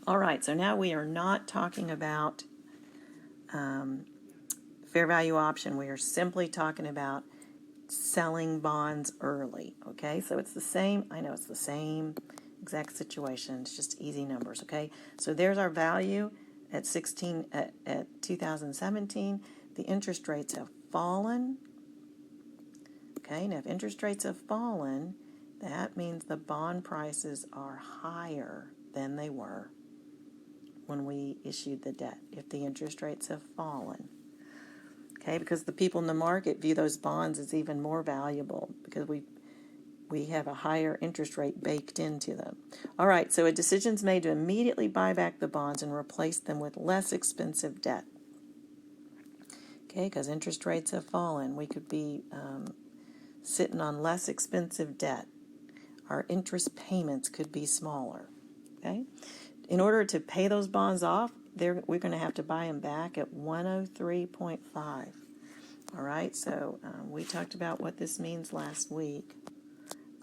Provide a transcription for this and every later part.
All right, so now we are not talking about fair value option. We are simply talking about selling bonds early, okay? So it's the same, I know it's the same exact situation, it's just easy numbers, okay? So there's our value at 2017. The interest rates have fallen, okay? Now if interest rates have fallen, that means the bond prices are higher than they were when we issued the debt, if the interest rates have fallen. Okay, because the people in the market view those bonds as even more valuable because we have a higher interest rate baked into them. All right, so a decision's made to immediately buy back the bonds and replace them with less expensive debt. Okay, because interest rates have fallen. We could be sitting on less expensive debt. Our interest payments could be smaller. Okay, in order to pay those bonds off, we're going to have to buy them back at 103.5. All right, so we talked about what this means last week.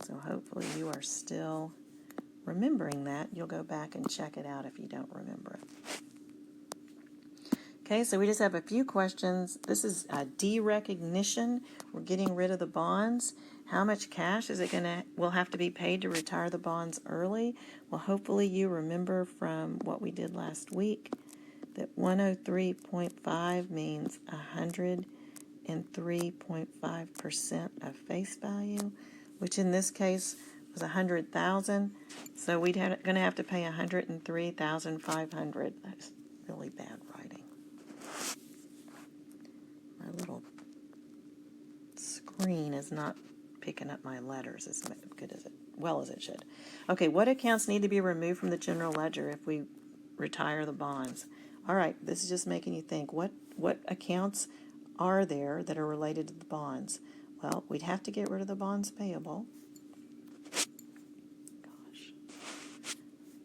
So hopefully you are still remembering that. You'll go back and check it out if you don't remember it. Okay, so we just have a few questions. This is a derecognition. We're getting rid of the bonds. How much cash will have to be paid to retire the bonds early? Well, hopefully you remember from what we did last week that 103.5 means 103.5% of face value, which in this case was 100,000. So we're going to have to pay 103,500. That's really bad writing. My little screen is not picking up my letters as good as it should. Okay, what accounts need to be removed from the general ledger if we retire the bonds? All right, this is just making you think. What accounts are there that are related to the bonds? Well, we'd have to get rid of the bonds payable. Gosh,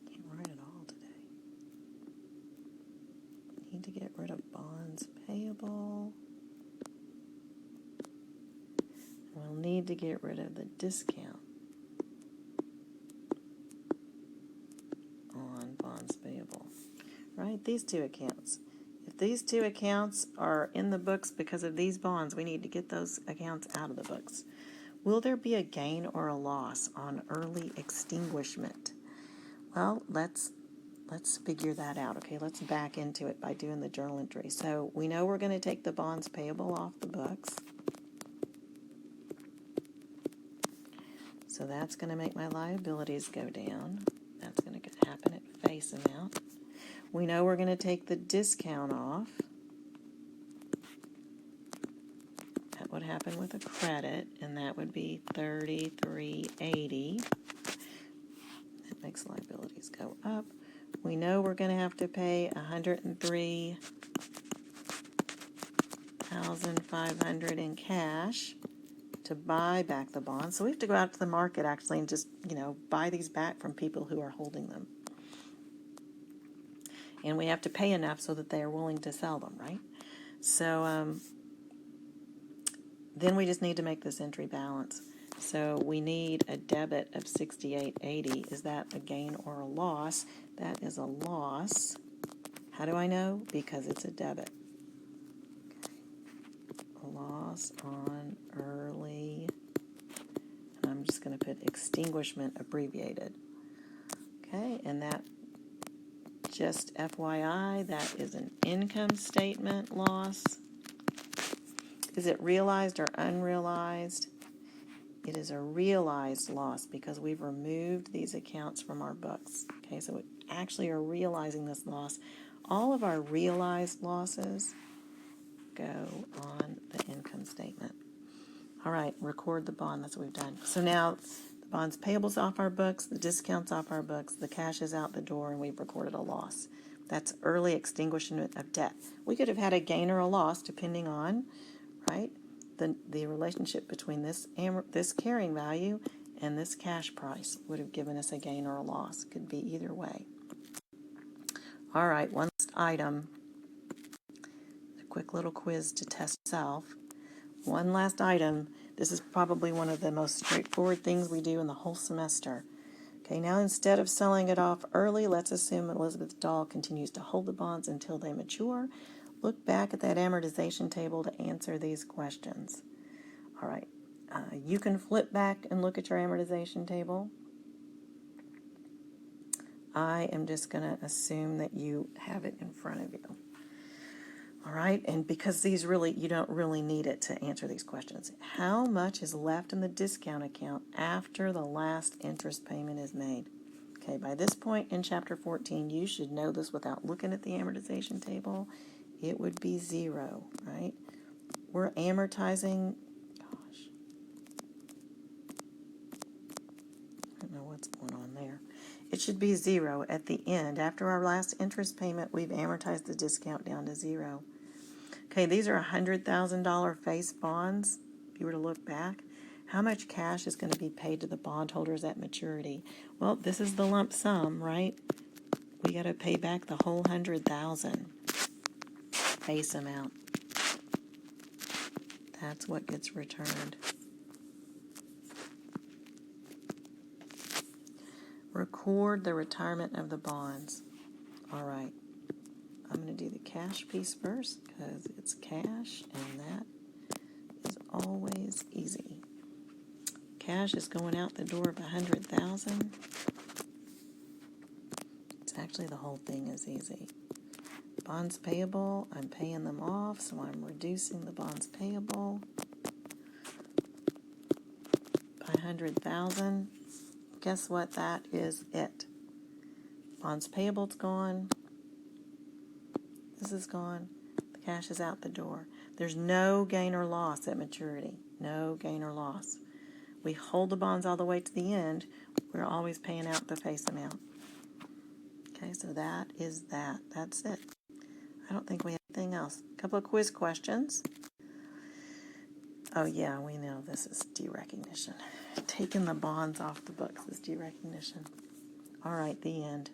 can't write it all today. Need to get rid of bonds payable. We'll need to get rid of the discount on bonds payable. Right, these two accounts. If these two accounts are in the books because of these bonds, we need to get those accounts out of the books. Will there be a gain or a loss on early extinguishment? Well, let's figure that out. Okay, let's back into it by doing the journal entry. So we know we're going to take the bonds payable off the books. So that's going to make my liabilities go down. That's going to happen at face amount. We know we're going to take the discount off. That would happen with a credit, and that would be $33.80. That makes liabilities go up. We know we're going to have to pay $103,500 in cash to buy back the bonds. So we have to go out to the market actually and just, buy these back from people who are holding them. And we have to pay enough so that they are willing to sell them, right? So then we just need to make this entry balance. So we need a debit of $68.80. Is that a gain or a loss? That is a loss. How do I know? Because it's a debit. A loss on early, and I'm just going to put extinguishment abbreviated. Okay, and that, just FYI, that is an income statement loss. Is it realized or unrealized? It is a realized loss because we've removed these accounts from our books. Okay, so we actually are realizing this loss. All of our realized losses go on the income statement. All right, record the bond. That's what we've done. So now the bond's payable's off our books, the discount's off our books, the cash is out the door, and we've recorded a loss. That's early extinguishment of debt. We could have had a gain or a loss depending on, right, the relationship between this carrying value and this cash price would have given us a gain or a loss. Could be either way. All right, one last item. A quick little quiz to test self. One last item. This is probably one of the most straightforward things we do in the whole semester. Okay, now instead of selling it off early, let's assume Elizabeth Dahl continues to hold the bonds until they mature. Look back at that amortization table to answer these questions. All right, you can flip back and look at your amortization table. I am just going to assume that you have it in front of you. All right, and because these really, you don't really need it to answer these questions. How much is left in the discount account after the last interest payment is made? Okay, by this point in chapter 14, you should know this without looking at the amortization table. It would be 0, right? We're amortizing, gosh, I don't know what's going on there. It should be 0 at the end. After our last interest payment, we've amortized the discount down to 0. Okay, these are $100,000 face bonds. If you were to look back, how much cash is going to be paid to the bondholders at maturity? Well, this is the lump sum, right? We got to pay back the whole $100,000 face amount. That's what gets returned. Record the retirement of the bonds. All right. I'm going to do the cash piece first because it's cash and that is always easy. Cash is going out the door of $100,000. It's actually the whole thing is easy. Bonds payable, I'm paying them off, so I'm reducing the bonds payable by $100,000. Guess what? That is it. Bonds payable's gone. This is gone. The cash is out the door. There's no gain or loss at maturity. No gain or loss. We hold the bonds all the way to the end. We're always paying out the face amount. Okay, so that is that. That's it. I don't think we have anything else. A couple of quiz questions. Oh yeah, we know this is derecognition. Taking the bonds off the books is derecognition. All right, the end.